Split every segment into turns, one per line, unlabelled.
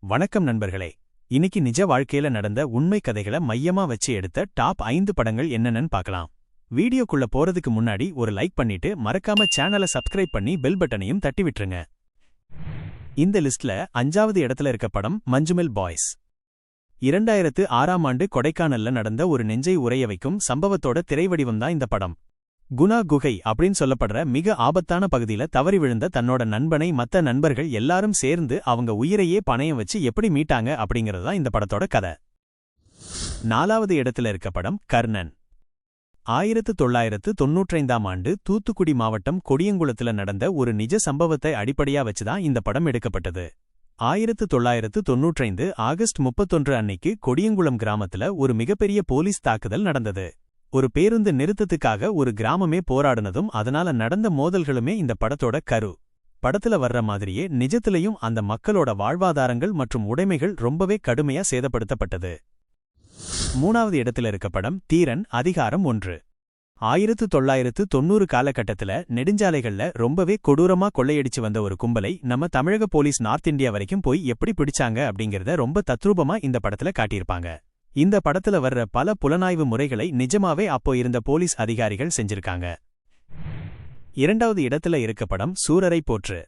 வணக்கம் நண்பர்களே. இன்னைக்கு நிஜ வாழ்க்கையில நடந்த உண்மை கதைகளை மையமா வச்சு எடுத்த டாப் 5 படங்கள் என்னென்னு பார்க்கலாம். வீடியோக்குள்ள போறதுக்கு முன்னாடி ஒரு லைக் பண்ணிட்டு மறக்காம சேனலை சப்ஸ்கிரைப் பண்ணி பெல் பட்டனையும் தட்டி விட்டுருங்க. இந்த லிஸ்ட்ல 5வது இடத்துல இருக்க படம் மஞ்சுமெல் பாய்ஸ். 2006ஆம் ஆண்டு கொடைக்கானல்ல நடந்த ஒரு நெஞ்சை உறைய வைக்கும் சம்பவத்தோட திரைவடிவம்தான் இந்த படம். குணா குகை அப்படின்னு சொல்லப்படுற மிக ஆபத்தான பகுதியில தவறி விழுந்த தன்னோட நண்பனை மத்த நண்பர்கள் எல்லாரும் சேர்ந்து அவங்க உயிரையே பணயம் வச்சு எப்படி மீட்டாங்க அப்படிங்கறதுதான் இந்த படத்தோட கதை. 4வது இடத்துல இருக்க படம் கர்ணன். 1995ஆம் ஆண்டு தூத்துக்குடி மாவட்டம் கொடியங்குளத்துல நடந்த ஒரு நிஜ சம்பவத்தை அடிப்படையா வச்சுதான் இந்த படம் எடுக்கப்பட்டது. 1995 ஆகஸ்ட் 31 அன்னைக்கு கொடியங்குளம் கிராமத்துல ஒரு மிகப்பெரிய போலீஸ் தாக்குதல் நடந்தது. ஒரு பேருந்து நிறுத்தத்துக்காக ஒரு கிராமமே போராடினதும் அதனால நடந்த மோதல்களுமே இந்த படத்தோட கரு. படத்துல வர்ற மாதிரியே நிஜத்திலையும் அந்த மக்களோட வாழ்வாதாரங்கள் மற்றும் உடைமைகள் ரொம்பவே கடுமையா சேதப்படுத்தப்பட்டது. 3வது இடத்துல இருக்க படம் தீரன் அதிகாரம் 1. 1990 காலகட்டத்துல நெடுஞ்சாலைகள்ல ரொம்பவே கொடூரமா கொள்ளையடிச்சு வந்த ஒரு கும்பலை நம்ம தமிழக போலீஸ் நார்த் இந்தியா வரைக்கும் போய் எப்படி பிடிச்சாங்க அப்படிங்கறத ரொம்ப தத்ரூபமா இந்த படத்துல காட்டியிருப்பாங்க. இந்த படத்துல வர்ற பல புலனாய்வு முறைகளை நிஜமாவே அப்போ இருந்த போலீஸ் அதிகாரிகள் செஞ்சிருக்காங்க. 2வது இடத்துல இருக்க படம் சூரரை போற்று.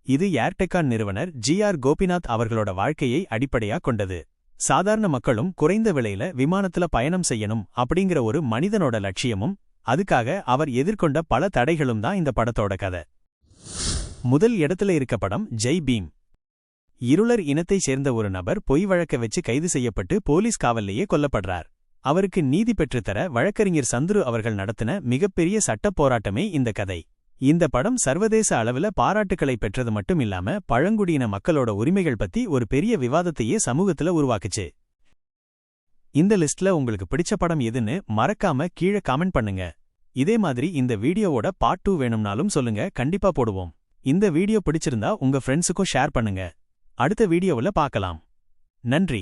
இது ஏர்டெக்கான் நிறுவனர் ஜி.ஆர். கோபிநாத் அவர்களோட வாழ்க்கையை அடிப்படையா கொண்டது. சாதாரண மக்களும் குறைந்த விலையில விமானத்துல பயணம் செய்யணும் அப்படிங்கிற ஒரு மனிதனோட லட்சியமும் அதுக்காக அவர் எதிர்கொண்ட பல தடைகளும் தான் இந்த படத்தோட கதை. முதல் இடத்துல இருக்க படம் ஜெய் பீம். இருளர் இனத்தைச் சேர்ந்த ஒரு நபர் பொய் வழக்க வச்சு கைது செய்யப்பட்டு போலீஸ் காவல்லையே கொல்லப்படுறார். அவருக்கு நீதி பெற்றுத்தர வழக்கறிஞர் சந்துரு அவர்கள் நடத்தின மிகப்பெரிய சட்டப் போராட்டமே இந்த கதை. இந்த படம் சர்வதேச அளவுல பாராட்டுக்களை பெற்றது மட்டும் இல்லாம பழங்குடியின மக்களோட உரிமைகள் பத்தி ஒரு பெரிய விவாதத்தையே சமூகத்துல உருவாக்குச்சு. இந்த லிஸ்ட்ல உங்களுக்கு பிடிச்ச படம் எதுன்னு மறக்காம கீழே காமெண்ட் பண்ணுங்க. இதே மாதிரி இந்த வீடியோவோட பார்ட் 2 வேணும்னாலும் சொல்லுங்க, கண்டிப்பா போடுவோம். இந்த வீடியோ பிடிச்சிருந்தா உங்க ஃப்ரெண்ட்ஸுக்கும் ஷேர் பண்ணுங்க. அடுத்த வீடியோவில் பார்க்கலாம். நன்றி.